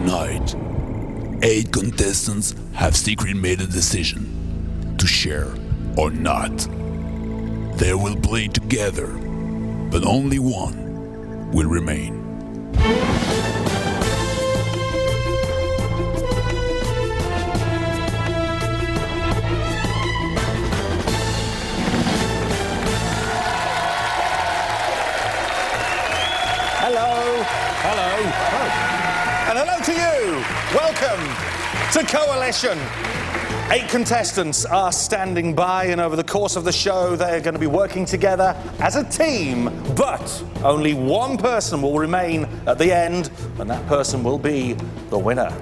Tonight, 8 contestants have secretly made a decision to share or not. They will play together, but only one will remain. And hello to you. Welcome to Coalition. 8 contestants are standing by, and over the course of the show, they're going to be working together as a team. But only one person will remain at the end, and that person will be the winner.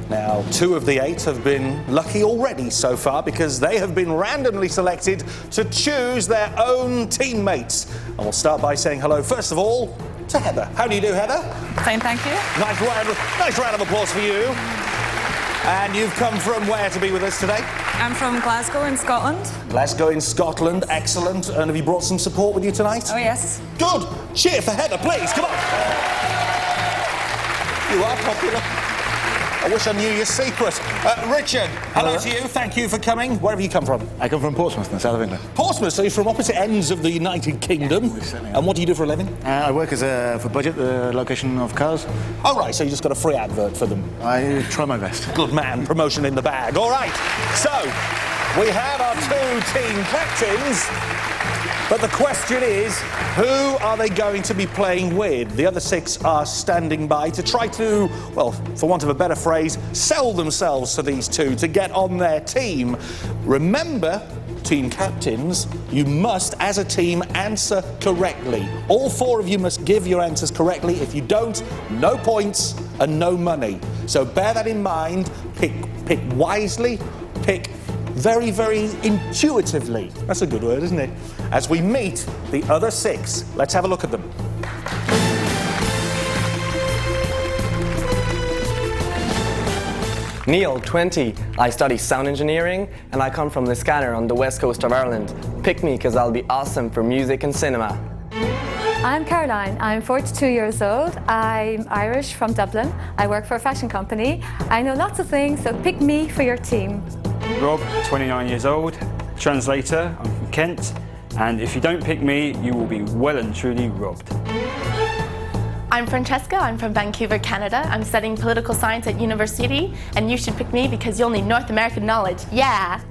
Now, 2 of the 8 have been lucky already so far because they have been randomly selected to choose their own teammates. And we'll start by saying hello, first of all, to Heather. How do you do, Heather? Fine, thank you. Nice round of applause for you. And you've come from where to be with us today? I'm from Glasgow in Scotland. Glasgow in Scotland, excellent. And have you brought some support with you tonight? Oh, yes. Good. Cheer for Heather, please. Come on. You are popular. I wish I knew your secret. Richard, hello to you. Thank you for coming. Where have you come from? I come from Portsmouth, in the south of England. Portsmouth, so you're from opposite ends of the United Kingdom. And what do you do for a living? I work for Budget, the location of cars. Oh, right, so you just got a free advert for them. I try my best. Good man, promotion in the bag. All right, so we have our 2 team captains. But the question is, who are they going to be playing with? The other 6 are standing by to try to, well, for want of a better phrase, sell themselves to these 2 to get on their team. Remember, team captains, you must, as a team, answer correctly. All 4 of you must give your answers correctly. If you don't, no points and no money. So bear that in mind. Pick wisely, pick very, very intuitively. That's a good word, isn't it? As we meet the other 6, let's have a look at them. Neil, 20. I study sound engineering and I come from the Scanner on the west coast of Ireland. Pick me because I'll be awesome for music and cinema. I'm Caroline. I'm 42 years old. I'm Irish from Dublin. I work for a fashion company. I know lots of things, so pick me for your team. Rob, 29 years old, translator, I'm from Kent, and if you don't pick me, you will be well and truly robbed. I'm Francesca, I'm from Vancouver, Canada. I'm studying political science at university, and you should pick me because you'll need North American knowledge, yeah!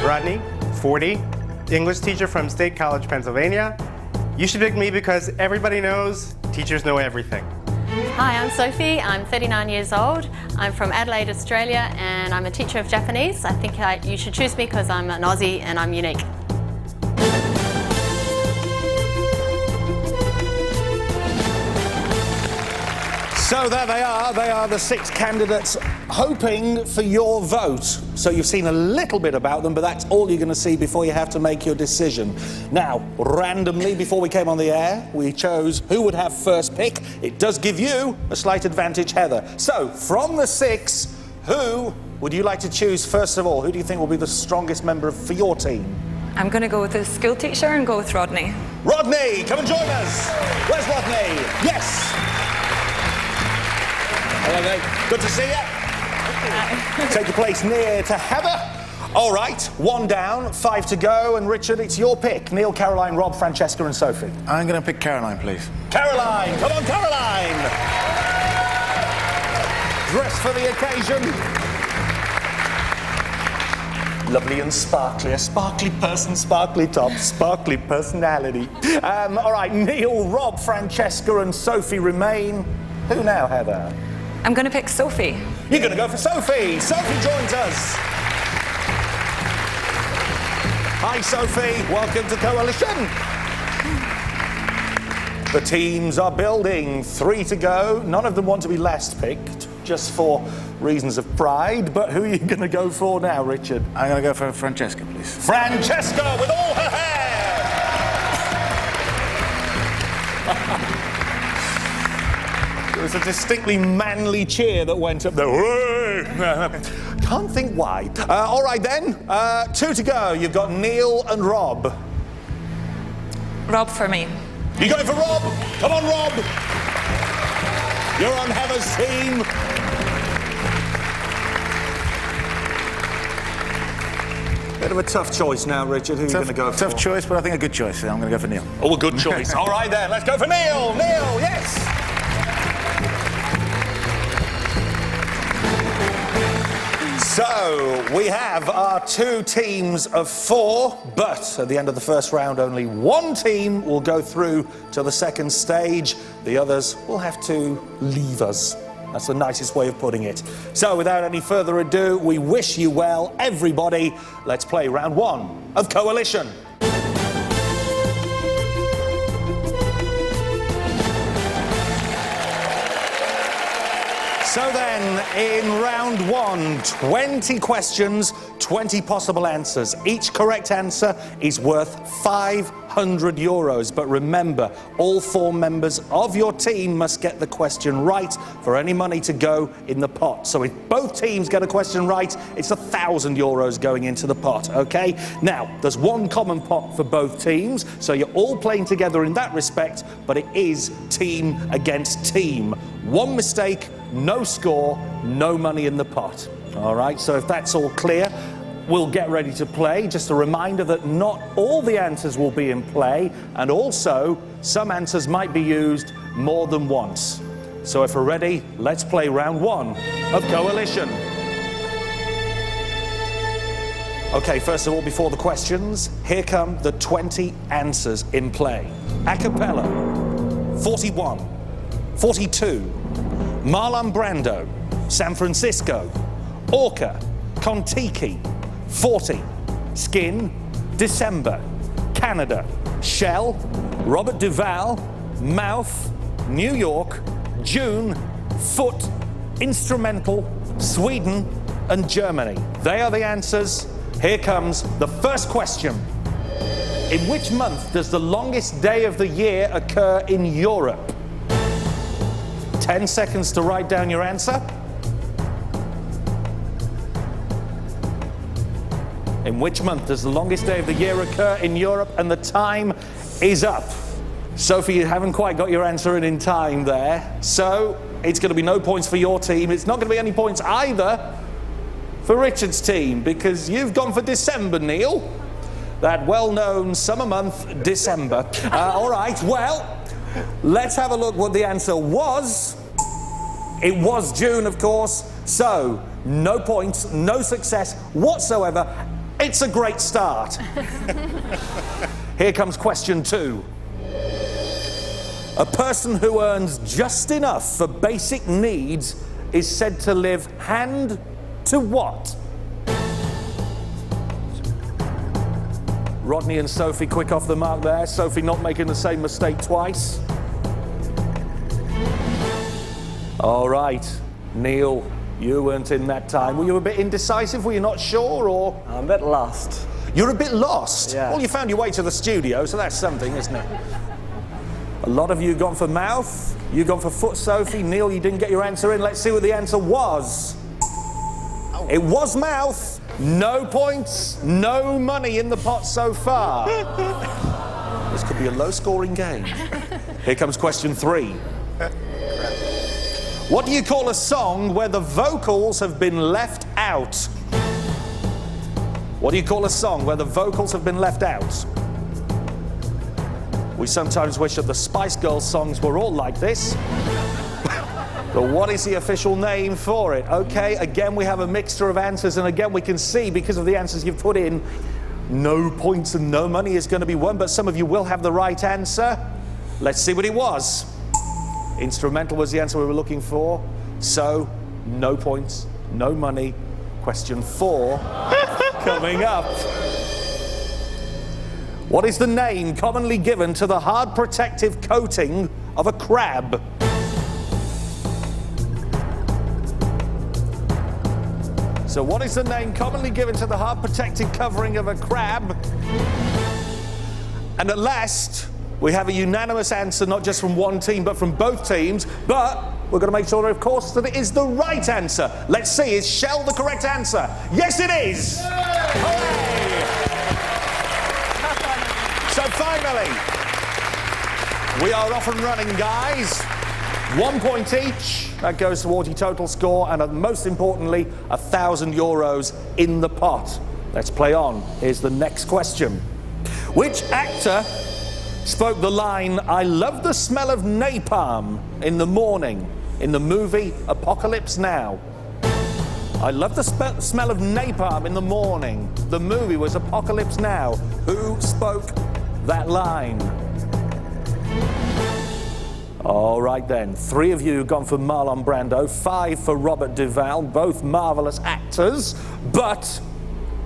Rodney, 40, English teacher from State College, Pennsylvania. You should pick me because everybody knows teachers know everything. Hi, I'm Sophie. I'm 39 years old. I'm from Adelaide, Australia, and I'm a teacher of Japanese. I think you should choose me because I'm an Aussie and I'm unique. So there they are the 6 candidates hoping for your vote. So you've seen a little bit about them, but that's all you're going to see before you have to make your decision. Now, randomly, before we came on the air, we chose who would have first pick. It does give you a slight advantage, Heather. So, from the 6, who would you like to choose first of all? Who do you think will be the strongest member for your team? I'm going to go with the school teacher and go with Rodney. Rodney, come and join us. Where's Rodney? Yes. Hello, mate. Good to see you. Take your place near to Heather. All right, 1 down, 5 to go. And Richard, it's your pick. Neil, Caroline, Rob, Francesca and Sophie. I'm going to pick Caroline, please. Caroline! Come on, Caroline! Dressed for the occasion. Lovely and sparkly. A sparkly person, sparkly top, sparkly personality. All right, Neil, Rob, Francesca and Sophie remain. Who now, Heather? I'm going to pick Sophie. You're going to go for Sophie. Sophie joins us. Hi, Sophie. Welcome to Coalition. The teams are building. 3 to go. None of them want to be last picked, just for reasons of pride. But who are you going to go for now, Richard? I'm going to go for Francesca, please. Francesca with all her hair. There was a distinctly manly cheer that went up there. Can't think why. All right then, 2 to go. You've got Neil and Rob. Rob for me. You going for Rob? Come on, Rob. You're on Heather's team. Bit of a tough choice now, Richard. Who are you going to go for? Tough choice, but I think a good choice. I'm going to go for Neil. Oh, a good choice. All right, then. Let's go for Neil. Neil, yes. So, we have our 2 teams of 4, but at the end of the first round, only 1 team will go through to the second stage. The others will have to leave us. That's the nicest way of putting it. So, without any further ado, we wish you well, everybody. Let's play round 1 of Coalition. So then, in round 1, 20 questions, 20 possible answers. Each correct answer is worth 500 euros. But remember, all 4 members of your team must get the question right for any money to go in the pot. So if both teams get a question right, it's 1,000 euros going into the pot, okay? Now, there's 1 common pot for both teams, so you're all playing together in that respect, but it is team against team. 1 mistake, no score, no money in the pot. All right, so if that's all clear, we'll get ready to play. Just a reminder that not all the answers will be in play, and also some answers might be used more than once. So if we're ready, let's play round 1 of Coalition. Okay, first of all, before the questions, here come the 20 answers in play. Acapella, 41, 42, Marlon Brando, San Francisco, Orca, Kon-Tiki, 40, Skin, December, Canada, Shell, Robert Duvall, Mouth, New York, June, Foot, Instrumental, Sweden, and Germany. They are the answers. Here comes the first question. In which month does the longest day of the year occur in Europe? 10 seconds to write down your answer. In which month does the longest day of the year occur in Europe? And the time is up. Sophie, you haven't quite got your answer in time there. So it's going to be no points for your team. It's not going to be any points either for Richard's team, because you've gone for December, Neil. That well-known summer month, December. All right, well, let's have a look what the answer was. It was June, of course, so no points, no success whatsoever. It's a great start. Here comes question 2. A person who earns just enough for basic needs is said to live hand to what? Rodney and Sophie quick off the mark there. Sophie not making the same mistake twice. All right, Neil, you weren't in that time. Were you a bit indecisive? Were you not sure, or? I'm a bit lost. You're a bit lost? Yeah. Well, you found your way to the studio, so that's something, isn't it? A lot of you gone for Mouth. You gone for Foot, Sophie. Neil, you didn't get your answer in. Let's see what the answer was. It was Mouth. No points, no money in the pot so far. This could be a low-scoring game. Here comes question 3. What do you call a song where the vocals have been left out? What do you call a song where the vocals have been left out? We sometimes wish that the Spice Girls songs were all like this. But what is the official name for it? Okay, again we have a mixture of answers, and again we can see, because of the answers you've put in, no points and no money is going to be won, but some of you will have the right answer. Let's see what it was. Instrumental was the answer we were looking for, so no points, no money. Question 4 coming up. What is the name commonly given to the hard protective coating of a crab? So what is the name commonly given to the hard protective covering of a crab? And at last, we have a unanimous answer, not just from one team, but from both teams. But we're going to make sure, of course, that it is the right answer. Let's see, is Shell the correct answer? Yes, it is! Hooray! So finally, we are off and running, guys. 1 point each. That goes towards your total score, and most importantly, €1,000 in the pot. Let's play on. Here's the next question. Which actor spoke the line, "I love the smell of napalm" in the morning in the movie Apocalypse Now? I love the smell of napalm in the morning. The movie was Apocalypse Now. Who spoke that line? All right then, 3 of you gone for Marlon Brando, 5 for Robert Duvall, both marvelous actors. But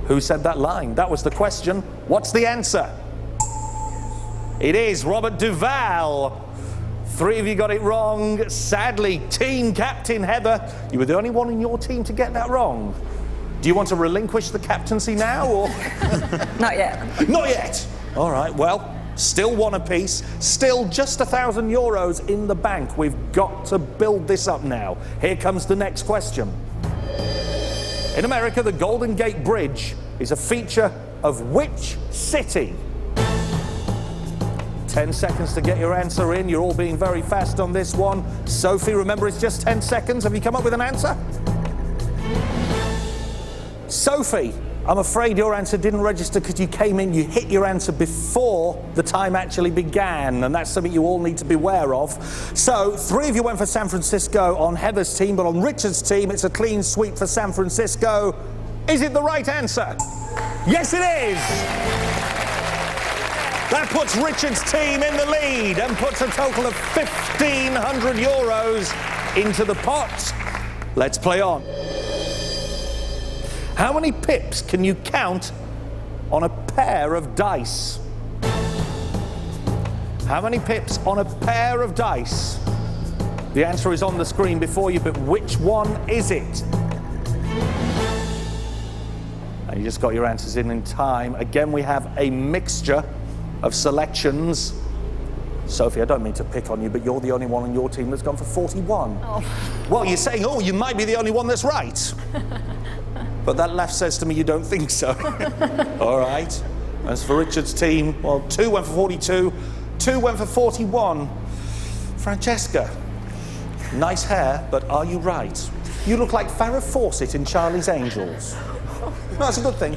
who said that line? That was the question. What's the answer? It is Robert Duvall. 3 of you got it wrong. Sadly, team captain Heather, you were the only one in your team to get that wrong. Do you want to relinquish the captaincy now, or? Not yet. Not yet. All right, well, still 1 apiece. Still just €1,000 in the bank. We've got to build this up now. Here comes the next question. In America, the Golden Gate Bridge is a feature of which city? 10 seconds to get your answer in. You're all being very fast on this one. Sophie, remember it's just 10 seconds. Have you come up with an answer? Sophie, I'm afraid your answer didn't register because you came in, you hit your answer before the time actually began, and that's something you all need to be aware of. So 3 of you went for San Francisco on Heather's team, but on Richard's team, it's a clean sweep for San Francisco. Is it the right answer? Yes, it is! That puts Richard's team in the lead and puts a total of €1,500 into the pot. Let's play on. How many pips can you count on a pair of dice? How many pips on a pair of dice? The answer is on the screen before you, but which one is it? And you just got your answers in time. Again, we have a mixture of selections. Sophie, I don't mean to pick on you, but you're the only one on your team that's gone for 41. Oh. Well, you're saying, oh, you might be the only one that's right. But that left says to me you don't think so. All right. As for Richard's team, well, 2 went for 42, 2 went for 41. Francesca, nice hair, but are you right? You look like Farrah Fawcett in Charlie's Angels. No, that's a good thing.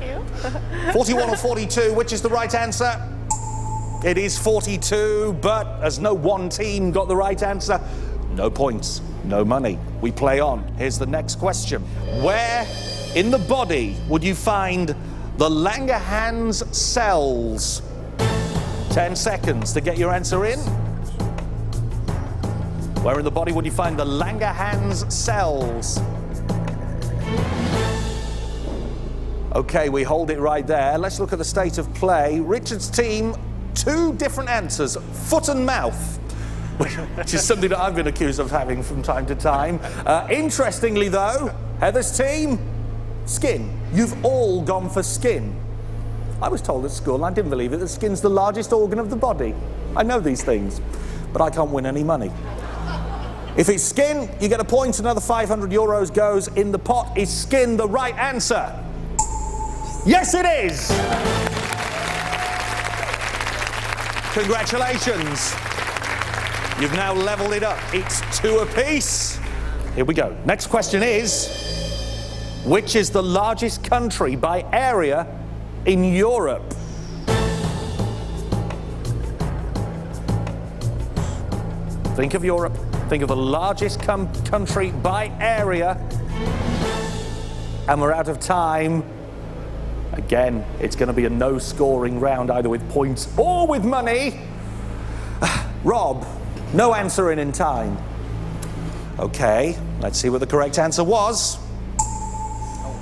41 or 42, which is the right answer? It is 42, but as no one team got the right answer, no points, no money. We play on. Here's the next question. Where in the body would you find the Langerhans cells? 10 seconds to get your answer in. Where in the body would you find the Langerhans cells? Okay, we hold it right there. Let's look at the state of play. Richard's team, 2 different answers, foot and mouth, which is something that I've been accused of having from time to time. Interestingly though, Heather's team, skin. You've all gone for skin. I was told at school, and I didn't believe it, that skin's the largest organ of the body. I know these things, but I can't win any money. If it's skin, you get a point, another €500 goes in the pot. Is skin the right answer? Yes, it is! Congratulations. You've now leveled it up. It's 2 apiece. Here we go. Next question is, which is the largest country by area in Europe? Think of Europe. Think of the largest country by area. And we're out of time. Again, it's going to be a no-scoring round, either with points or with money. Rob, no answer in time. Okay, let's see what the correct answer was.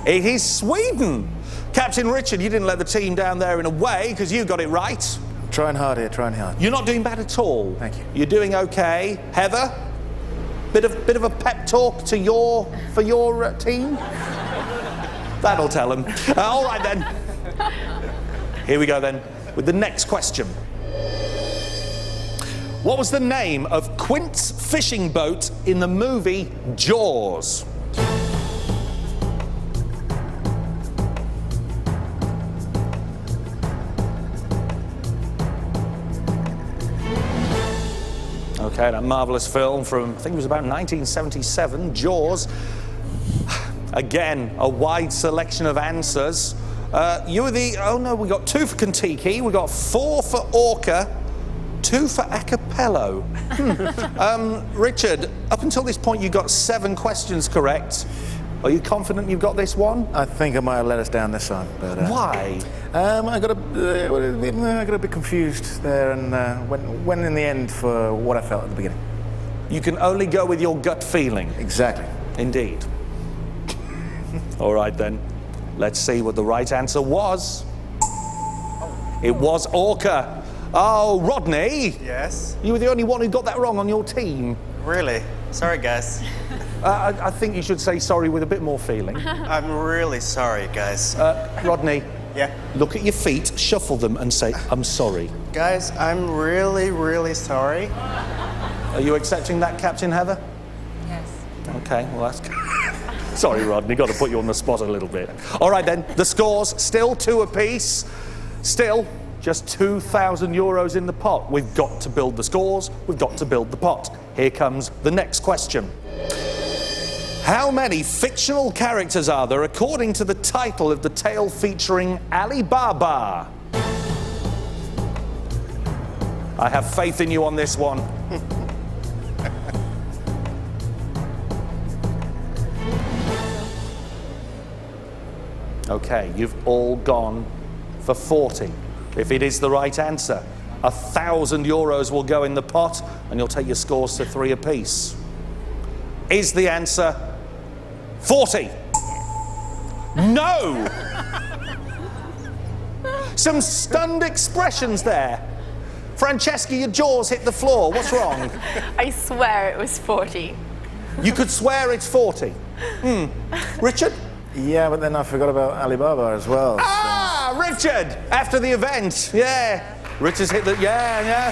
It is Sweden. Captain Richard, you didn't let the team down there in a way, because you got it right. Trying hard here, trying hard. You're not doing bad at all. Thank you. You're doing okay. Heather, bit of a pep talk to for your team? That'll tell them. All right then. Here we go then, with the next question. What was the name of Quint's fishing boat in the movie Jaws? Okay, that marvellous film from, I think it was about 1977, Jaws. Again, a wide selection of answers. You were the, oh no, we got 2 for Kentucky, we got 4 for Orca, 2 for Acapello. Richard, up until this point you got 7 questions correct. Are you confident you've got this one? I think I might have let us down this time. But, Why? I got a bit confused there, and went in the end for what I felt at the beginning. You can only go with your gut feeling. Exactly. Indeed. All right then, let's see what the right answer was. It was Orca. Oh, Rodney. Yes? You were the only one who got that wrong on your team. Really? Sorry, guys. I think you should say sorry with a bit more feeling. I'm really sorry, guys. Rodney, Yeah? look at your feet, shuffle them and say, I'm sorry. Guys, I'm really, really sorry. Are you accepting that, Captain Heather? Yes. Okay, well that's... Sorry, Rodney, got to put you on the spot a little bit. All right then, the scores, still 2 apiece. Still, just €2,000 in the pot. We've got to build the scores, we've got to build the pot. Here comes the next question. How many fictional characters are there according to the title of the tale featuring Alibaba? I have faith in you on this one. Okay, you've all gone for 40. If it is the right answer, €1,000 will go in the pot and you'll take your scores to 3 apiece. Is the answer 40? No! Some stunned expressions there. Francesca, your jaws hit the floor. What's wrong? I swear it was 40. You could swear it's 40. Richard? Yeah, but then I forgot about Alibaba as well. Ah, Richard! After the event, yeah. Richard's hit the, yeah.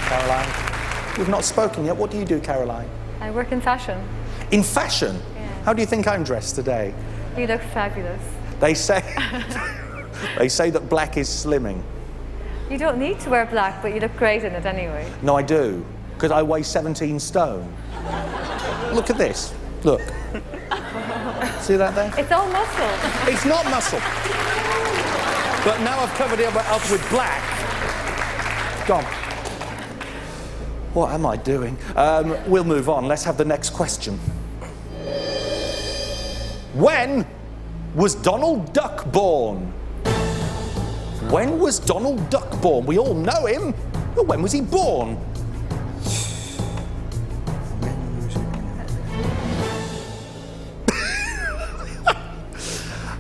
Caroline, we've not spoken yet. What do you do, Caroline? I work in fashion. In fashion? Yeah. How do you think I'm dressed today? You look fabulous. They say, they say that black is slimming. You don't need to wear black, but you look great in it anyway. No, I do, because I weigh 17 stone. Look at this. Look. See that there? It's all muscle. It's not muscle. But now I've covered it up with black. Gone. What am I doing? We'll move on. Let's have the next question. When was Donald Duck born? When was Donald Duck born? We all know him, but when was he born?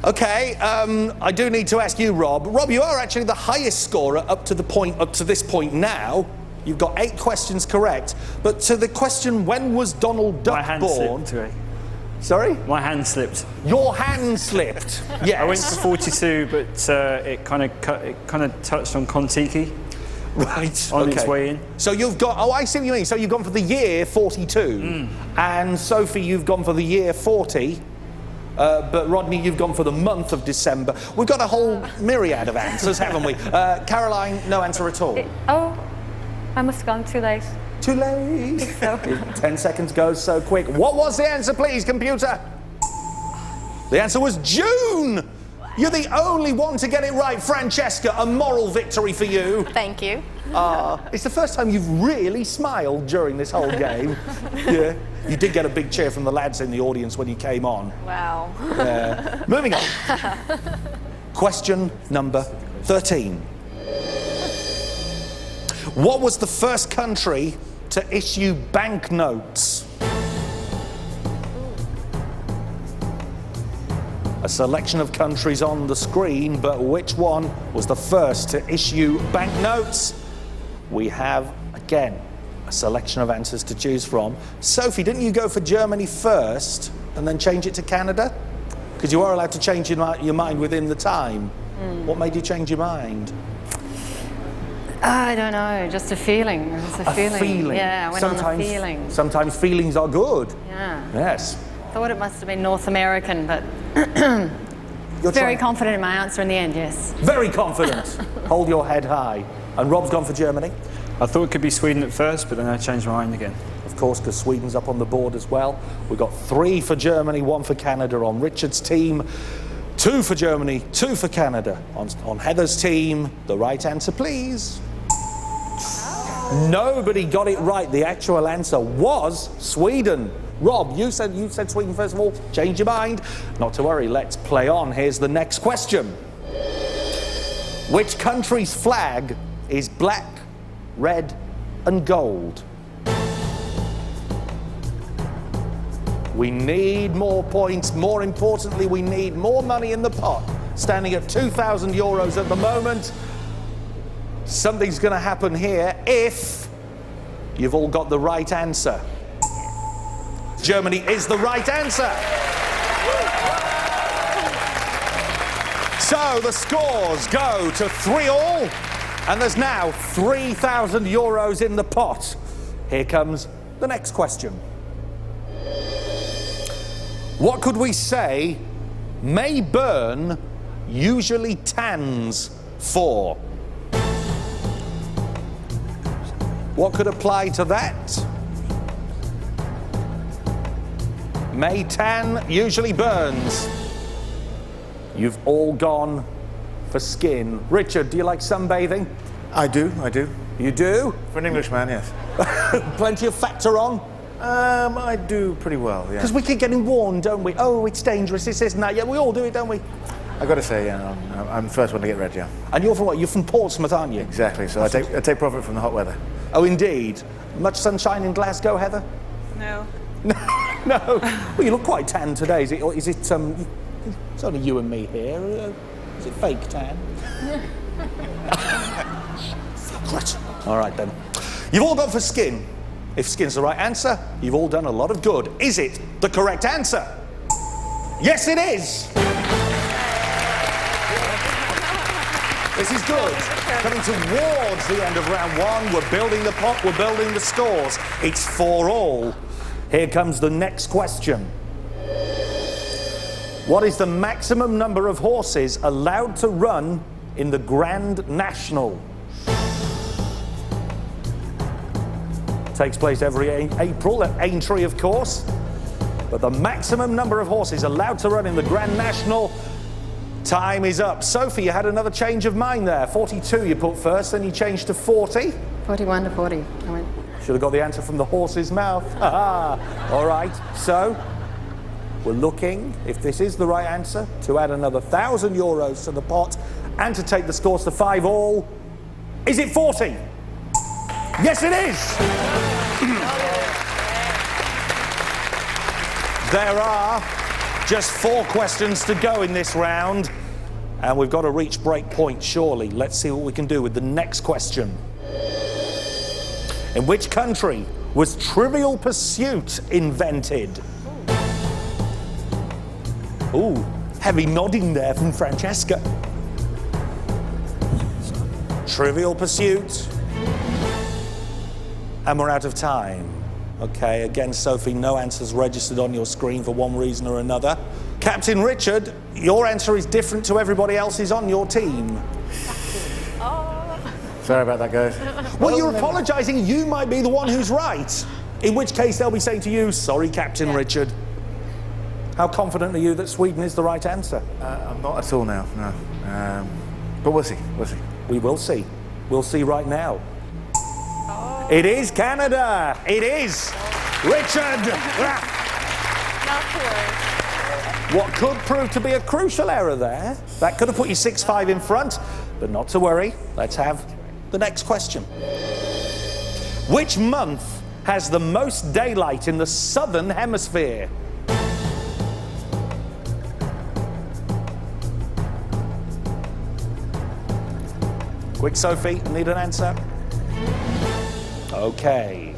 Okay, I do need to ask you, Rob. Rob, you are actually the highest scorer up to this point now. You've got 8 questions correct. But to the question, when was Donald Duck My hand born? slipped, Ray. Sorry? My hand slipped. Your hand slipped. Yes. I went for 42, but it kind of touched on Kontiki Right. on okay. its way in. So you've got, oh, I see what you mean. So you've gone for the year 42. And Sophie, you've gone for the year 40. But Rodney, you've gone for the month of December. We've got a whole myriad of answers, haven't we? Caroline, no answer at all. Oh, I must have gone too late. Too late. So. 10 seconds goes so quick. What was the answer, please, computer? The answer was June. You're the only one to get it right, Francesca. A moral victory for you. Thank you. It's the first time you've really smiled during this whole game. Yeah. You did get a big cheer from the lads in the audience when you came on. Wow. Moving on. Question number 13. What was the first country to issue banknotes? A selection of countries on the screen, but which one was the first to issue banknotes? We have, again, a selection of answers to choose from. Sophie, didn't you go for Germany first and then change it to Canada? Because you are allowed to change your mind within the time. What made you change your mind? I don't know, just a feeling. It's a feeling. Yeah, I went on a feeling. Sometimes feelings are good. Yeah. Yes. Thought it must have been North American, but You're very trying- confident in my answer in the end, yes. Very confident. Hold your head high. And Rob's gone for Germany. I thought it could be Sweden at first, but then I changed my mind again. Of course, because Sweden's up on the board as well. We've got 3 for Germany, 1 for Canada on Richard's team. 2 for Germany, 2 for Canada. On Heather's team, the right answer, please. Nobody got it right. The actual answer was Sweden. Rob, you said Sweden first of all. Change your mind. Not to worry, let's play on. Here's the next question. Which country's flag is black, red, and gold? We need more points. More importantly, we need more money in the pot. Standing at €2,000 at the moment. Something's going to happen here if you've all got the right answer. Germany is the right answer. So the scores go to 3-all, and there's now €3,000 in the pot. Here comes the next question. What could we say may burn usually tans for? What could apply to that? May tan usually burns. You've all gone for skin. Richard, do you like sunbathing? I do. You do? For an Englishman, yes. Plenty of factor on? I do pretty well, yeah. Because we keep getting warned, don't we? Oh, it's dangerous, it's this and that. Yeah, we all do it, don't we? I've got to say, yeah, I'm the first one to get red, yeah. And you're from what? You're from Portsmouth, aren't you? Exactly, so I take profit from the hot weather. Oh, indeed. Much sunshine in Glasgow, Heather? No. No. Well, you look quite tan today. Is it it's only you and me here. Is it fake tan? Right. All right, then. You've all gone for skin. If skin's the right answer, you've all done a lot of good. Is it the correct answer? Yes, it is. This is good. Coming towards the end of round 1, we're building the pot, we're building the scores. It's 4-all. Here comes the next question. What is the maximum number of horses allowed to run in the Grand National? Takes place every April at Aintree, of course. But the maximum number of horses allowed to run in the Grand National, time is up. Sophie, you had another change of mind there. 42 you put first, then you changed to 40. 41 to 40. I went. Should have got the answer from the horse's mouth. All right, so we're looking, if this is the right answer, to add another €1,000 to the pot and to take the scores to 5-all. Is it 40? Yes, it is. There are just 4 questions to go in this round, and we've got to reach break point, surely. Let's see what we can do with the next question. In which country was Trivial Pursuit invented? Ooh, heavy nodding there from Francesca. Trivial Pursuit. And we're out of time. Okay, again, Sophie, no answers registered on your screen for one reason or another. Captain Richard, your answer is different to everybody else's on your team. Sorry about that, guys. Well, you're apologising. You might be the one who's right. In which case, they'll be saying to you, sorry, Captain Richard. How confident are you that Sweden is the right answer? I'm not at all now, no. But we'll see. We will see. We'll see right now. It is Canada. It is. Richard. Not to worry. What could prove to be a crucial error there. That could have put you 6-5 in front, but not to worry. Let's have the next question. Which month has the most daylight in the southern hemisphere? Quick, Sophie, need an answer? Okay.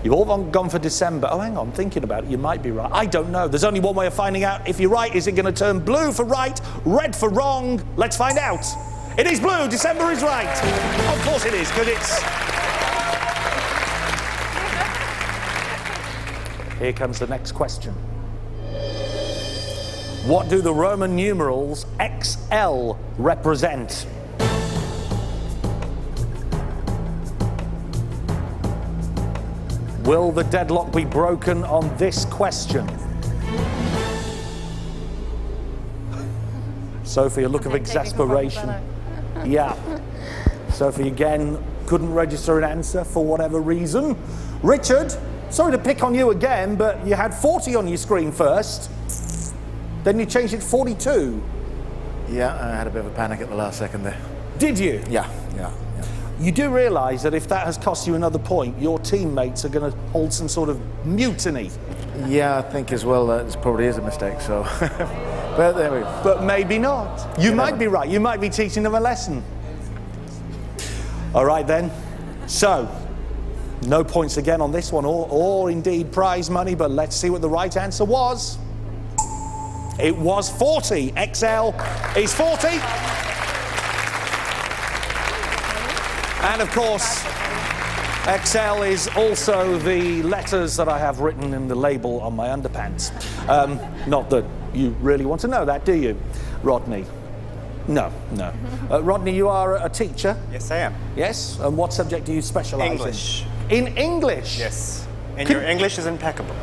You've all gone for December. Oh, hang on, thinking about it, you might be right. I don't know. There's only one way of finding out. If you're right, is it going to turn blue for right, red for wrong? Let's find out. It is blue. December is right. Of course it is, because it's... Here comes the next question. What do the Roman numerals XL represent? Will the deadlock be broken on this question? Sophie, a look of exasperation. Yeah. Sophie again couldn't register an answer for whatever reason. Richard, sorry to pick on you again, but you had 40 on your screen first. Then you changed it to 42. Yeah, I had a bit of a panic at the last second there. Did you? Yeah. You do realise that if that has cost you another point, your teammates are going to hold some sort of mutiny. Yeah, I think as well that this probably is a mistake, so... But there we go. But maybe not. You might be right. You might be teaching them a lesson. All right, then. So, no points again on this one, or indeed prize money, but let's see what the right answer was. It was 40. XL is 40. And of course, XL is also the letters that I have written in the label on my underpants. Not that you really want to know that, do you, Rodney? No. Rodney, you are a teacher? Yes, I am. Yes? And what subject do you specialise English. in? In English? Yes. And your English is impeccable.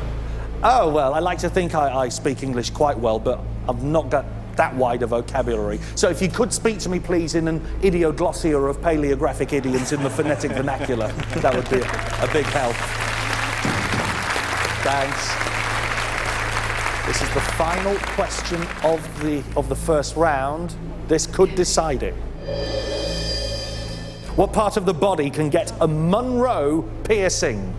Oh, well, I like to think I speak English quite well, but I've not got that wide a vocabulary. So if you could speak to me, please, in an idioglossier of paleographic idioms in the phonetic vernacular, that would be a big help. Thanks. This is the final question of the first round. This could decide it. What part of the body can get a Monroe piercing?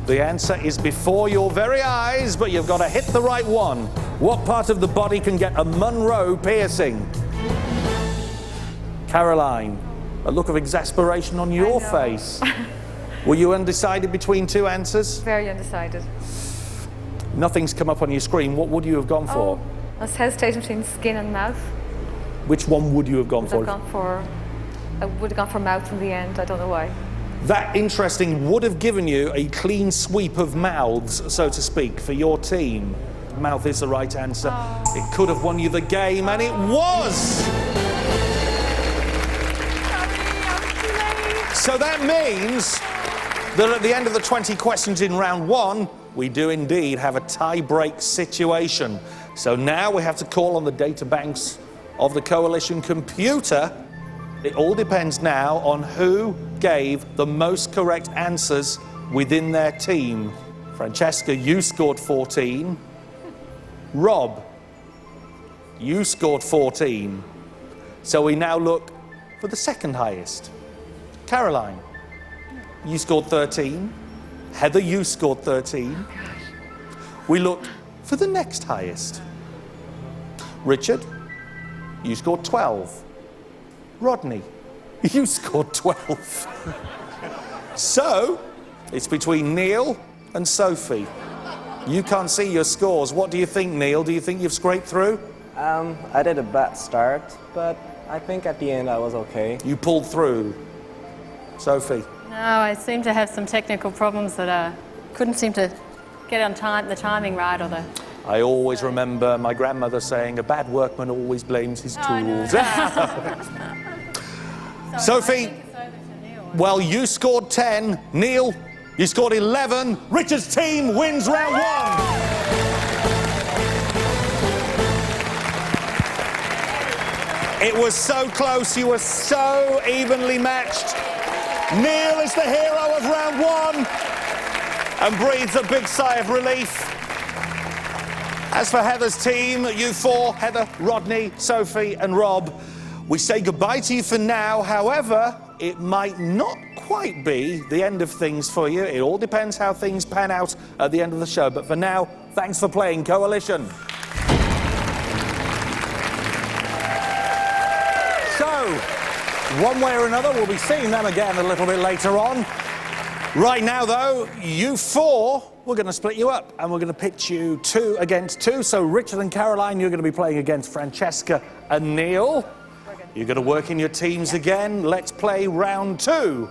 The answer is before your very eyes, but you've got to hit the right one. What part of the body can get a Monroe piercing? Caroline, a look of exasperation on your face. Were you undecided between two answers? Very undecided. Nothing's come up on your screen. What would you have gone for? I was hesitating between skin and mouth. Which one would you have gone for? I would have gone for mouth in the end. I don't know why. That, interesting, would have given you a clean sweep of mouths, so to speak, for your team. Mouth is the right answer. It could have won you the game, and it was! So that means that at the end of the 20 questions in round one, we do indeed have a tie-break situation. So now we have to call on the databanks of the Coalition computer. It all depends now on who gave the most correct answers within their team. Francesca, you scored 14. Rob, you scored 14. So we now look for the second highest. Caroline, you scored 13. Heather, you scored 13. We look for the next highest. Richard, you scored 12. Rodney, you scored 12. So, it's between Neil and Sophie. You can't see your scores. What do you think, Neil? Do you think you've scraped through? I did a bad start, but I think at the end I was okay. You pulled through. Sophie? No, I seem to have some technical problems that I couldn't seem to get on time, the timing right or the... I always remember my grandmother saying, a bad workman always blames his tools. Sophie, well, you scored 10. Neil, you scored 11. Richard's team wins round one. It was so close. You were so evenly matched. Neil is the hero of round one and breathes a big sigh of relief. As for Heather's team, you four, Heather, Rodney, Sophie and Rob, we say goodbye to you for now. However, it might not quite be the end of things for you. It all depends how things pan out at the end of the show. But for now, thanks for playing Coalition. So, one way or another, we'll be seeing them again a little bit later on. Right now, though, you four, we're going to split you up and we're going to pitch you 2 against 2. So Richard and Caroline, you're going to be playing against Francesca and Neil. You're going to work in your teams again. Let's play round 2.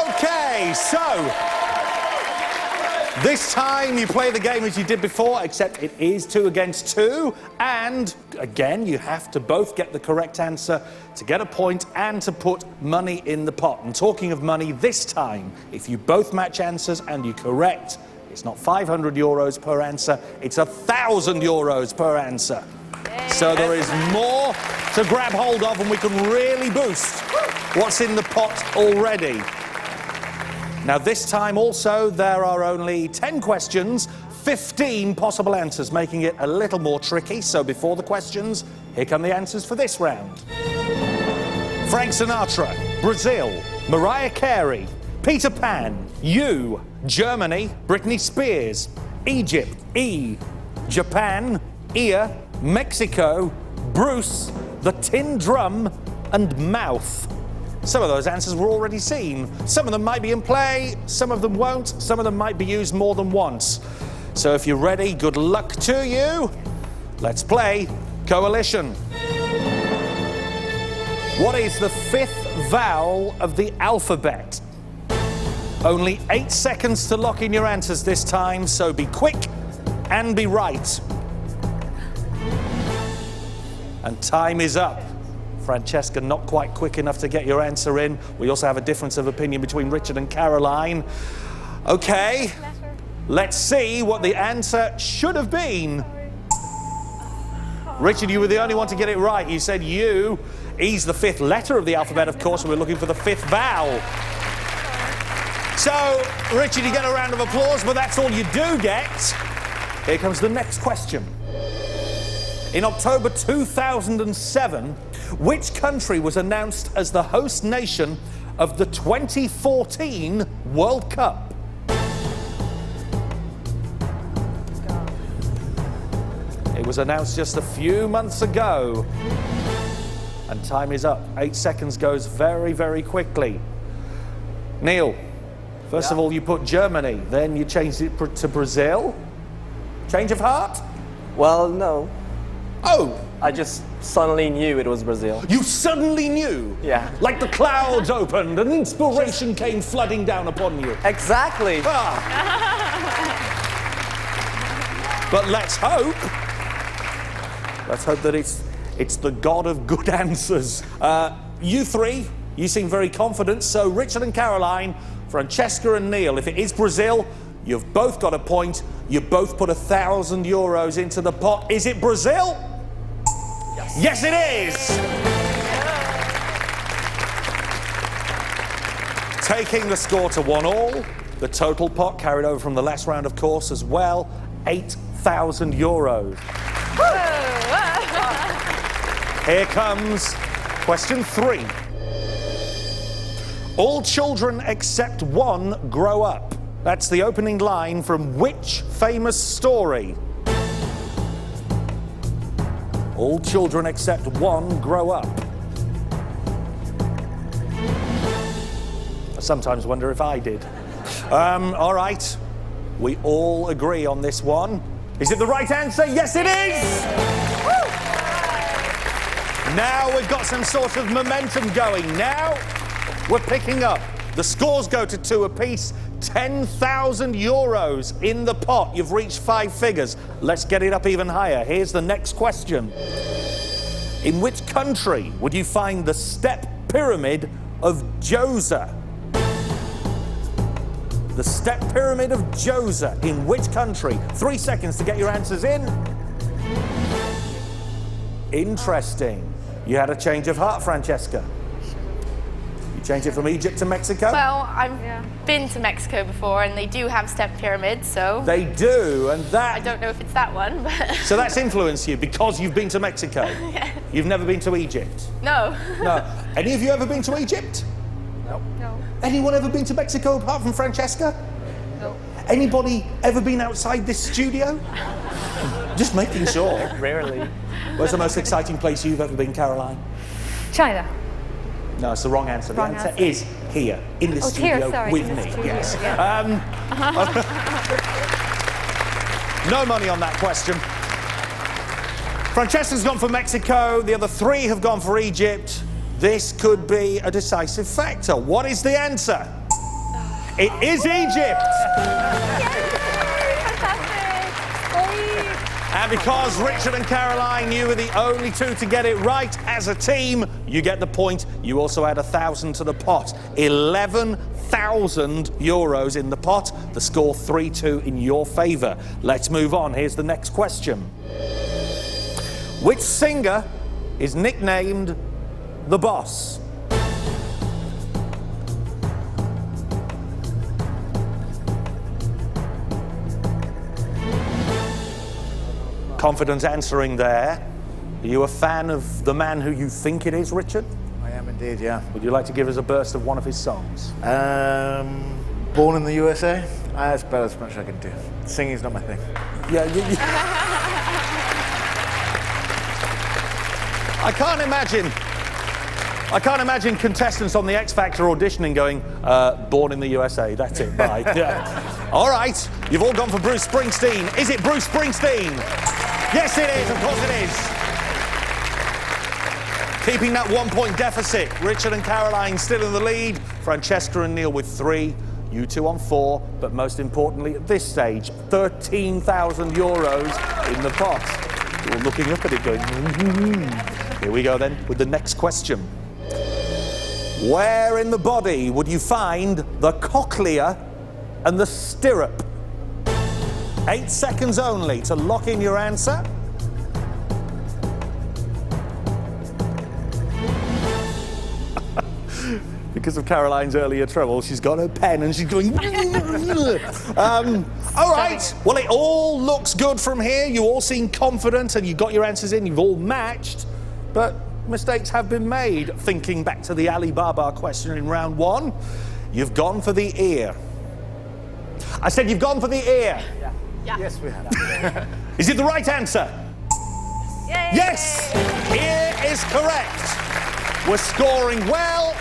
Okay, so This time you play the game as you did before, except it is 2 against 2. And again, you have to both get the correct answer to get a point and to put money in the pot. And talking of money, this time, if you both match answers and you're correct, it's not 500 euros per answer, it's 1,000 euros per answer. So there is more to grab hold of, and we can really boost what's in the pot already. Now this time also there are only 10 questions, 15 possible answers, making it a little more tricky. So before the questions, here come the answers for this round. Frank Sinatra, Brazil. Mariah Carey, Peter Pan. U, Germany. Britney Spears, Egypt. E, Japan. Ear, Mexico. Bruce, the Tin Drum, and Mouth. Some of those answers were already seen. Some of them might be in play, some of them won't, some of them might be used more than once. So if you're ready, good luck to you. Let's play Coalition. What is the 5th vowel of the alphabet? Only 8 seconds to lock in your answers this time, so be quick and be right. And time is up. Francesca, not quite quick enough to get your answer in. We also have a difference of opinion between Richard and Caroline. Okay, let's see what the answer should have been. Richard, you were the only one to get it right. You said U. E's the 5th letter of the alphabet, of course, and we're looking for the 5th vowel. So, Richard, you get a round of applause, but that's all you do get. Here comes the next question. In October 2007, which country was announced as the host nation of the 2014 World Cup? It was announced just a few months ago. And time is up. 8 seconds goes very, very quickly. Neil, first of all, you put Germany, then you changed it to Brazil. Change of heart? Well, no. Oh! I just suddenly knew it was Brazil. You suddenly knew? Yeah. Like the clouds opened and inspiration came flooding down upon you. Exactly. Ah. But let's hope that it's the god of good answers. You three, you seem very confident, so Richard and Caroline, Francesca and Neil, if it is Brazil, you've both got a point. You both put 1,000 euros into the pot. Is it Brazil? Yes, it is! Taking the score to 1-1. The total pot carried over from the last round, of course, as well. 8,000 euros. Here comes question 3. All children except one grow up. That's the opening line from which famous story? All children except one grow up. I sometimes wonder if I did. All right, we all agree on this one. Is it the right answer? Yes, it is! Now we've got some sort of momentum going. Now we're picking up. The scores go to 2 apiece. 10,000 euros in the pot. You've reached 5 figures. Let's get it up even higher. Here's the next question. In which country would you find the step pyramid of Djoser? The step pyramid of Djoser. In which country? 3 seconds to get your answers in. Interesting. You had a change of heart, Francesca. You changed it from Egypt to Mexico? Well, I've been to Mexico before, and they do have step pyramids, so... They do, and that... I don't know if it's that one, but... So that's influenced you because you've been to Mexico? Yeah. You've never been to Egypt? No. No. Any of you ever been to Egypt? No. Anyone ever been to Mexico apart from Francesca? No. Anybody ever been outside this studio? Just making sure. Rarely. Where's the most exciting place you've ever been, Caroline? China. No, it's the wrong answer. Wrong the answer answer. is here, in this studio, here, sorry, with in the me. studio, Yes. yeah. No money on that question. Francesca's gone for Mexico. The other 3 have gone for Egypt. This could be a decisive factor. What is the answer? It is Egypt. And because Richard and Caroline, you were the only two to get it right as a team, you get the point. You also add 1,000 to the pot. 11,000 euros in the pot. The score 3-2 in your favour. Let's move on. Here's the next question. Which singer is nicknamed The Boss? Confident answering there. Are you a fan of the man who you think it is, Richard? I am indeed, yeah. Would you like to give us a burst of one of his songs? Born in the USA? That's about as much as I can do. Singing's not my thing. Yeah, I can't imagine contestants on the X Factor auditioning going, Born in the USA, that's it, bye. Yeah. All right, you've all gone for Bruce Springsteen. Is it Bruce Springsteen? Yes, it is, of course it is. Keeping that 1 point deficit. Richard and Caroline still in the lead. Francesca and Neil with 3. You two on 4. But most importantly, at this stage, 13,000 euros in the pot. You're looking up at it going, Here we go then with the next question. Where in the body would you find the cochlea and the stirrup? 8 seconds only to lock in your answer. Because of Caroline's earlier trouble, she's got her pen and she's going... all right, well, it all looks good from here. You all seem confident and you got your answers in. You've all matched, but mistakes have been made. Thinking back to the Alibaba question in round 1, you've gone for the ear. I said you've gone for the ear. Yeah. Yes, we have. Is it the right answer? Yay. Yes! Ear is correct. We're scoring well,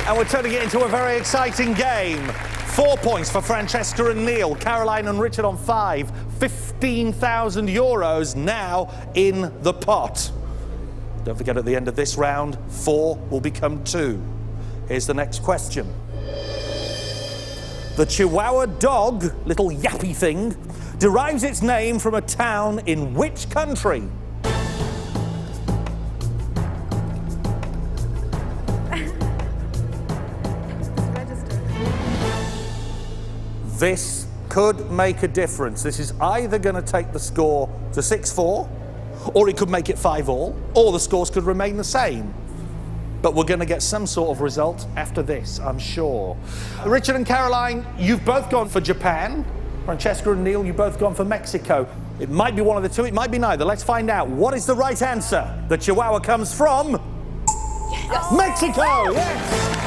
and we're turning it into a very exciting game. 4 points for Francesca and Neil. Caroline and Richard on 5. 15,000 euros now in the pot. Don't forget, at the end of this round, 4 will become 2. Here's the next question. The Chihuahua dog, little yappy thing, derives its name from a town in which country? This could make a difference. This is either going to take the score to 6-4, or it could make it 5-all, or the scores could remain the same. But we're going to get some sort of result after this, I'm sure. Richard and Caroline, you've both gone for Japan. Francesca and Neil, you've both gone for Mexico. It might be one of the two, it might be neither. Let's find out. What is the right answer? The Chihuahua comes from... Yes. Mexico! Yes!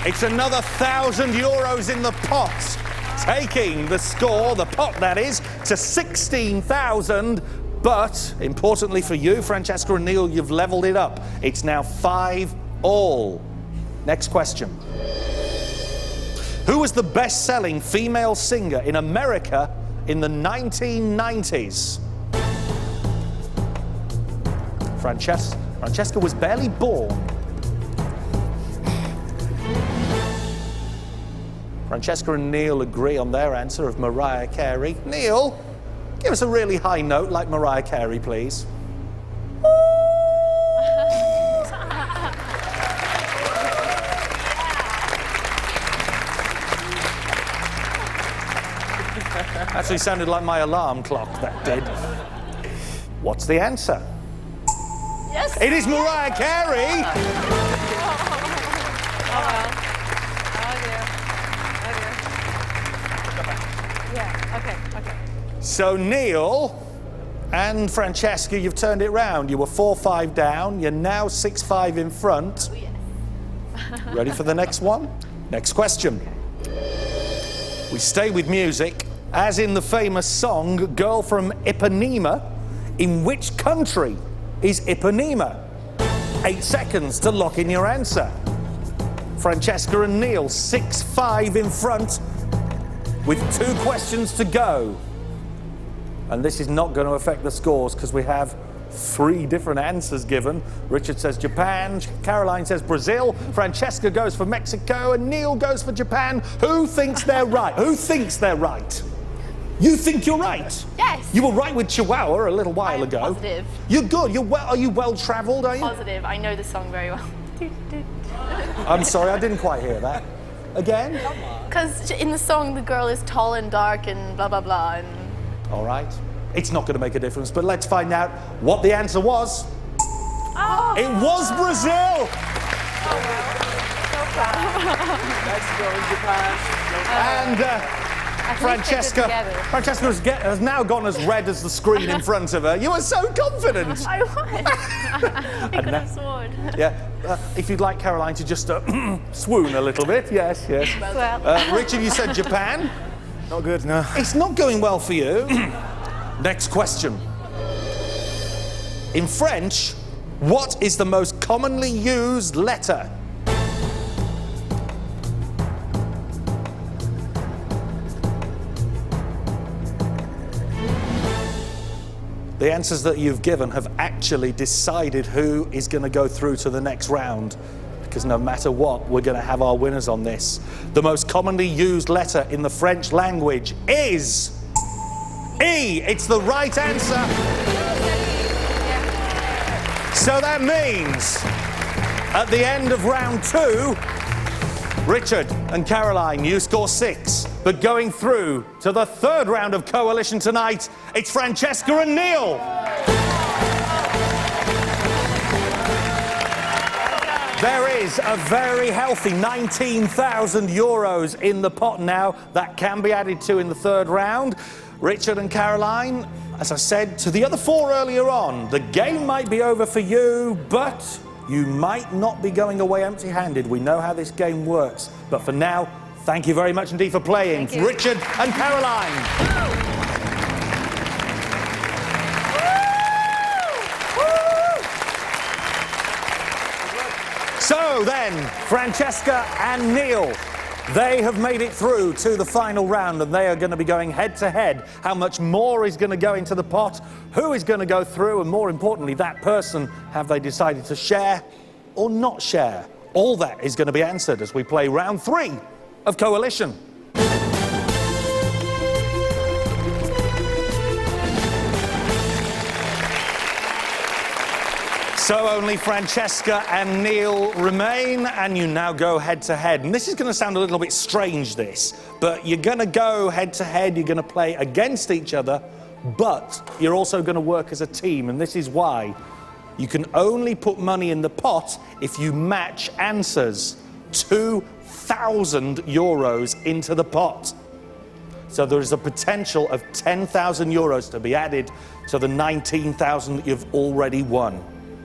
It's another 1,000 euros in the pot, taking the score, the pot that is, to 16,000. But, importantly for you, Francesca and Neil, you've leveled it up. It's now 5-all. Next question. Who was the best-selling female singer in America in the 1990s? Francesca was barely born. Francesca and Neil agree on their answer of Mariah Carey. Neil, give us a really high note like Mariah Carey, please. Actually sounded like my alarm clock, that did. What's the answer? Yes. It is Mariah Carey. Okay. So Neil and Francesca, you've turned it round. You were 4-5 down. You're now 6-5 in front. Oh, yes. Ready for the next one? Next question. We stay with music. As in the famous song, Girl from Ipanema, in which country is Ipanema? 8 seconds to lock in your answer. Francesca and Neil, 6-5 in front, with 2 questions to go. And this is not going to affect the scores because we have 3 different answers given. Richard says Japan, Caroline says Brazil, Francesca goes for Mexico, and Neil goes for Japan. Who thinks they're right? Who thinks they're right? You think you're right? Yes. You were right with Chihuahua a little while ago. Positive. You're good. You're well. Are you well-travelled, are you? Positive. I know the song very well. I'm sorry, I didn't quite hear that. Again? Because in the song, the girl is tall and dark and blah, blah, blah. And... All right. It's not going to make a difference, but let's find out what the answer was. Oh. It was Brazil! Oh, well. So proud. Mexico and Japan. And Francesca has now gone as red as the screen in front of her. You were so confident. I was. I could have sworn. Yeah. If you'd like Caroline to just swoon a little bit. Yes, yes. Well. Richard, you said Japan. Not good, no. It's not going well for you. Next question. In French, what is the most commonly used letter? The answers that you've given have actually decided who is going to go through to the next round, because no matter what, we're going to have our winners on this. The most commonly used letter in the French language is E. It's the right answer. So that means at the end of round 2, Richard and Caroline, you score 6. But going through to the third round of Coalition tonight, it's Francesca and Neil. There is a very healthy 19,000 euros in the pot now that can be added to in the third round. Richard and Caroline, as I said to the other 4 earlier on, the game might be over for you, but you might not be going away empty-handed. We know how this game works. But for now, thank you very much indeed for playing. Richard and Caroline. So then, Francesca and Neil, they have made it through to the final round, and they are going to be going head-to-head. How much more is going to go into the pot? Who is going to go through? And more importantly, that person, have they decided to share or not share? All that is going to be answered as we play round 3 of Coalition. So only Francesca and Neil remain, and you now go head-to-head. And this is going to sound a little bit strange, this, but you're going to go head-to-head, you're going to play against each other, but you're also going to work as a team, and this is why. You can only put money in the pot if you match answers. 2,000 euros into the pot. So there is a potential of 10,000 euros to be added to the 19,000 that you've already won.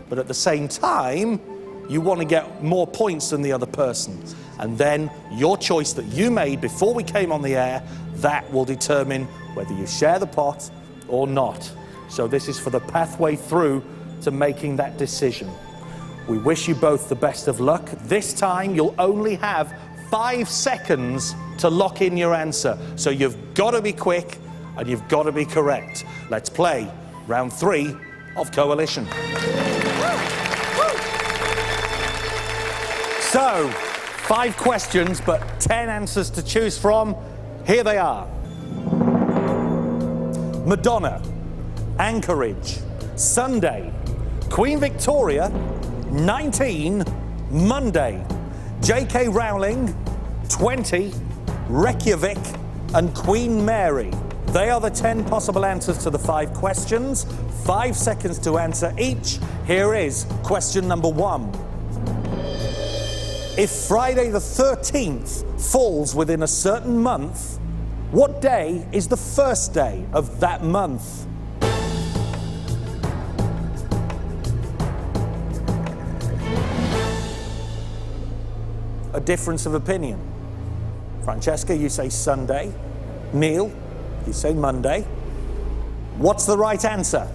But at the same time, you want to get more points than the other person. And then your choice that you made before we came on the air, that will determine whether you share the pot or not. So this is for the pathway through to making that decision. We wish you both the best of luck. This time, you'll only have 5 seconds to lock in your answer. So you've got to be quick and you've got to be correct. Let's play round 3 of Coalition. So, 5 questions, but 10 answers to choose from. Here they are. Madonna, Anchorage, Sunday, Queen Victoria, 19, Monday, J.K. Rowling, 20, Reykjavik, and Queen Mary. They are the 10 possible answers to the 5 questions. 5 seconds to answer each. Here is question number 1. If Friday the 13th falls within a certain month, what day is the first day of that month? A difference of opinion. Francesca, you say Sunday. Neil, you say Monday. What's the right answer?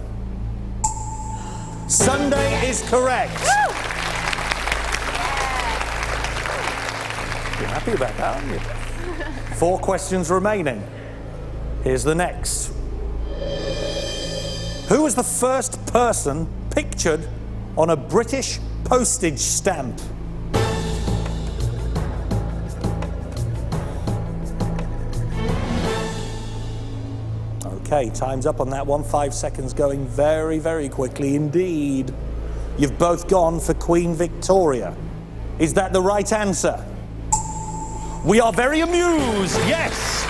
Sunday is correct. You're happy about that, aren't you? 4 questions remaining. Here's the next. Who was the first person pictured on a British postage stamp? Okay, time's up on that one. 5 seconds going very, very quickly indeed. You've both gone for Queen Victoria. Is that the right answer? We are very amused, yes!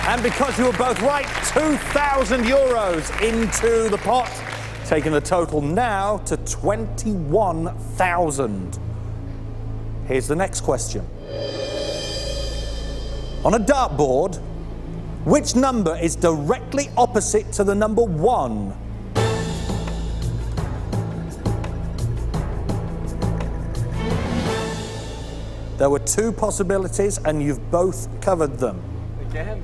And because you were both right, 2,000 euros into the pot, taking the total now to 21,000. Here's the next question. On a dartboard, which number is directly opposite to the number 1? There were 2 possibilities and you've both covered them. Again?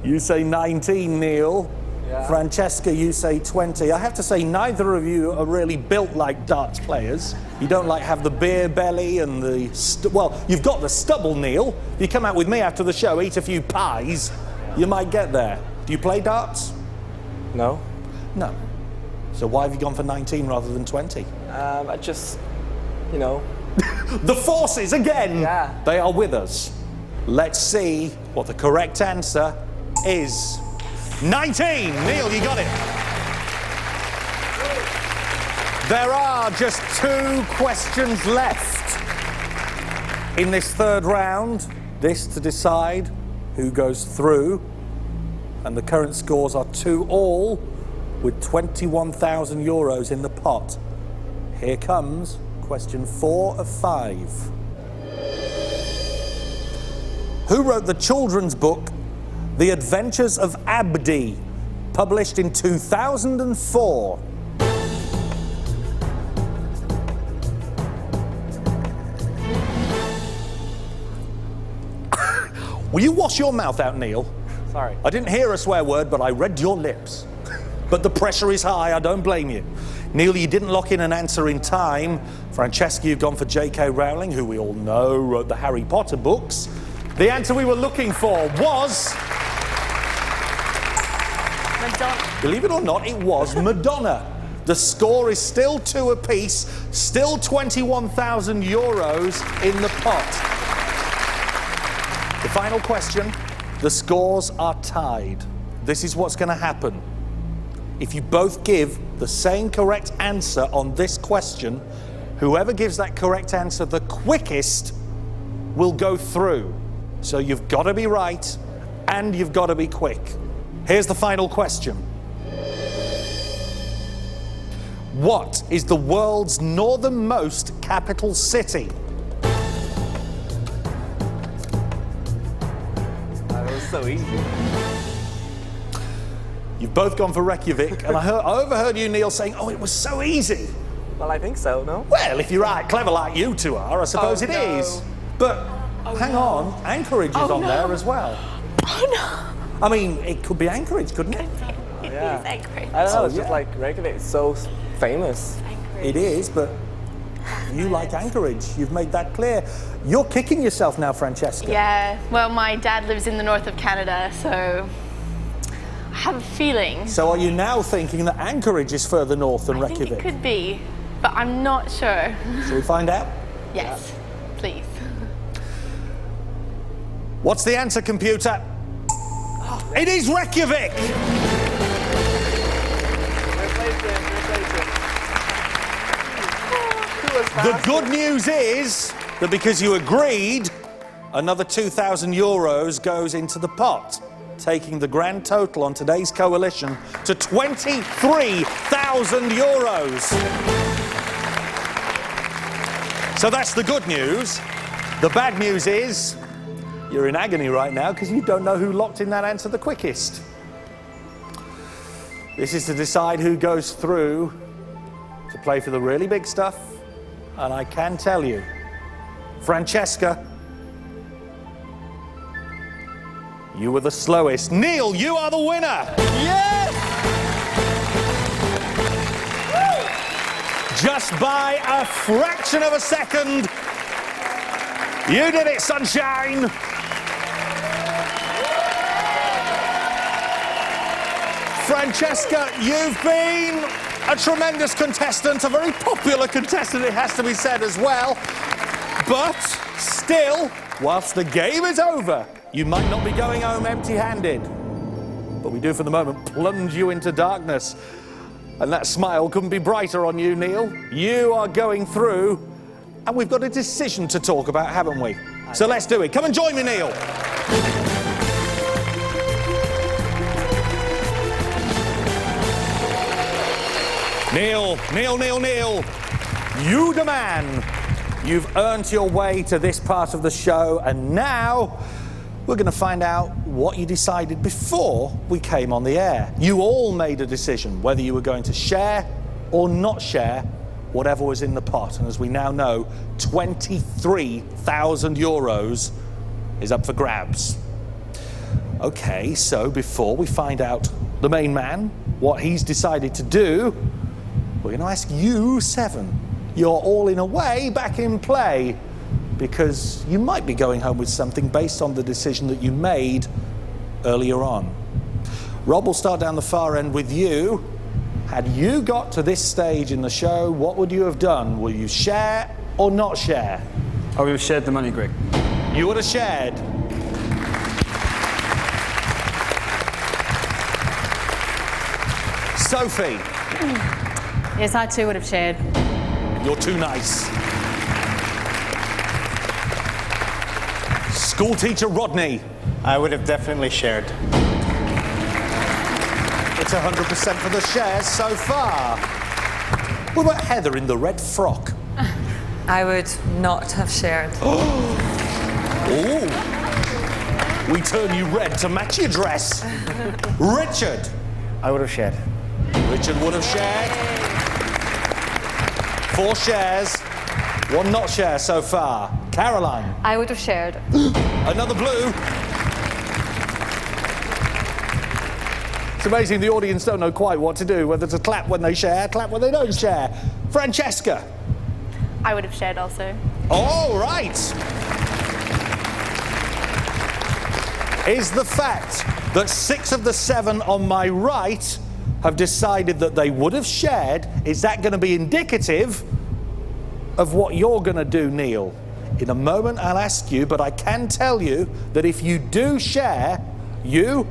You say 19, Neil. Yeah. Francesca, you say 20. I have to say, neither of you are really built like darts players. You don't have the beer belly and the... well, you've got the stubble, Neil. If you come out with me after the show, eat a few pies, you might get there. Do you play darts? No. No. So why have you gone for 19 rather than 20? I just, you know... The forces again! Yeah. They are with us. Let's see what the correct answer is. 19! Neil, you got it. There are just 2 questions left in this third round. This to decide who goes through. And the current scores are 2-all with 21,000 euros in the pot. Here comes question 4 of 5. Who wrote the children's book The Adventures of Abdi, published in 2004? Will you wash your mouth out, Neil? Sorry. I didn't hear a swear word, but I read your lips. But the pressure is high, I don't blame you. Neil, you didn't lock in an answer in time. Francesca, you've gone for J.K. Rowling, who we all know wrote the Harry Potter books. The answer we were looking for was... Madonna. Believe it or not, it was Madonna. The score is still 2 apiece, still 21,000 euros in the pot. The final question, the scores are tied. This is what's going to happen. If you both give the same correct answer on this question, whoever gives that correct answer the quickest will go through. So you've got to be right and you've got to be quick. Here's the final question. What is the world's northernmost capital city? That was so easy. You've both gone for Reykjavik, and I overheard you, Neil, saying, oh, it was so easy. Well, I think so, no? Well, if you're clever like you two are, I suppose it is. But hang on, Anchorage is on there as well. Oh, no. I mean, it could be Anchorage, couldn't it? It is Anchorage. I don't know, it's just like Reykjavik is so famous. It is, but you like Anchorage. You've made that clear. You're kicking yourself now, Francesca. Yeah, well, my dad lives in the north of Canada, so I have a feeling. So are you now thinking that Anchorage is further north than Reykjavik? I think it could be, but I'm not sure. Shall we find out? Yes, please. What's the answer, computer? It is Reykjavik! The good news is that because you agreed, another 2,000 euros goes into the pot, taking the grand total on today's coalition to 23,000 euros. So that's the good news. The bad news is you're in agony right now because you don't know who locked in that answer the quickest. This is to decide who goes through to play for the really big stuff. And I can tell you, Francesca, you were the slowest. Neil, you are the winner! Yes! Just by a fraction of a second. You did it, sunshine! Francesca, you've been a tremendous contestant, a very popular contestant, it has to be said as well. But still, whilst the game is over, You might not be going home empty-handed, but we do for the moment plunge you into darkness. And that smile couldn't be brighter on you, Neil. You are going through, and we've got a decision to talk about, haven't we? So let's do it. Come and join me, Neil. Neil. You the man. You've earned your way to this part of the show, and now we're going to find out what you decided before we came on the air. You all made a decision whether you were going to share or not share whatever was in the pot. And as we now know, 23,000 euros is up for grabs. Okay, so before we find out the main man, what he's decided to do, we're going to ask you 7. You're all in a way back in play, because you might be going home with something based on the decision that you made earlier on. Rob, will start down the far end with you. Had you got to this stage in the show, what would you have done? Will you share or not share? I would have shared the money, Greg. You would have shared. Sophie. Yes, I too would have shared. You're too nice. School teacher Rodney. I would have definitely shared. It's 100% for the shares so far. What about Heather in the red frock? I would not have shared. Oh! We turn you red to match your dress. Richard. I would have shared. Richard would have shared. 4 shares, 1 not share so far. Caroline. I would have shared. Another blue. It's amazing the audience don't know quite what to do, whether to clap when they share, clap when they don't share. Francesca. I would have shared also. All right. Is the fact that 6 of the 7 on my right have decided that they would have shared, is that going to be indicative of what you're going to do, Neil? In a moment I'll ask you, but I can tell you that if you do share, you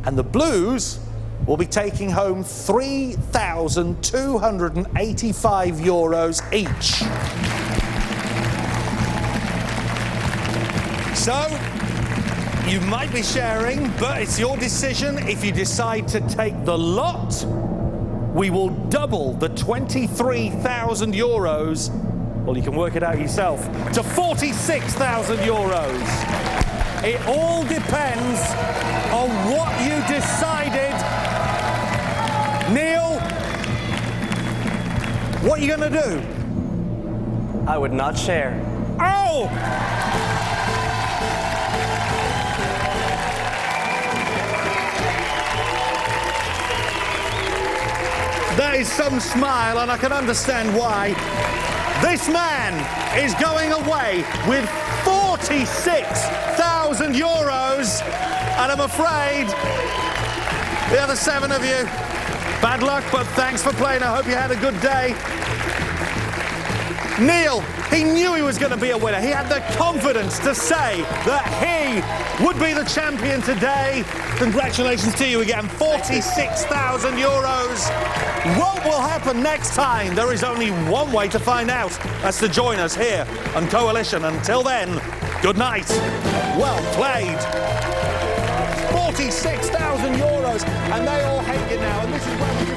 and the Blues will be taking home 3,285 euros each. So, you might be sharing, but it's your decision. If you decide to take the lot, we will double the 23,000 euros. Well, you can work it out yourself, to 46,000 euros. It all depends on what you decided. Neil, what are you going to do? I would not share. Oh! That is some smile, and I can understand why. This man is going away with 46,000 euros, and I'm afraid the other 7 of you, bad luck, but thanks for playing. I hope you had a good day. Neil, he knew he was going to be a winner. He had the confidence to say that he would be the champion today. Congratulations to you again, 46,000 euros. What will happen next time? There is only one way to find out. That's to join us here on Coalition. Until then, good night. Well played. 46,000 euros, and they all hate you now, and this is where we